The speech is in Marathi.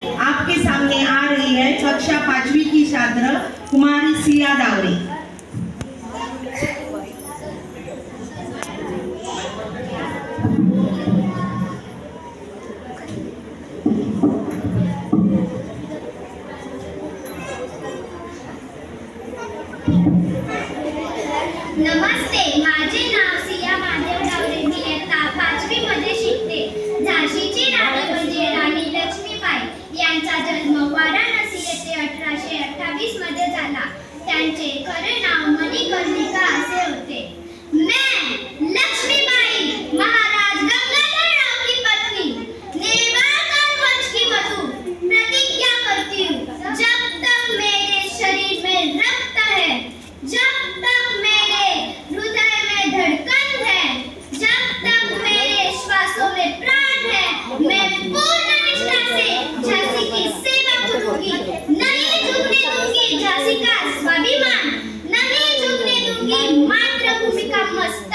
आपके सामने आ रही है कक्षा 5वीं की छात्र कुमारी सिया दावरे। नमस्ते, माझे नाव सिया महादेव दावरे. मी इयत्ता 5वी मध्ये शिकते. झाशीची राणी म्हणजे राणी लक्ष्मीबाई यांचा जन्म वाराणसी येथे 1828 मध्ये झाला. त्यांचे खरे नाव मणिकर्णिका असे होते. मैं लक्ष्मीबाई महाराज गंगाधरराव की पत्नी नेवार वंश की वधू प्रतिज्ञा करती हूँ, जब तक मेरे शरीर में रक्त है, जब तक मेरे हृदय में धड़कन है, जब तक मेरे श्वासों में प्राण है, मैं पूर्ण निष्ठा से झांसी की सेवा करूंगी. नहीं झुकने दूंगी झांसी का स्वाभिमान, नहीं झुकने दूंगी मातृभूमि का मस्तक.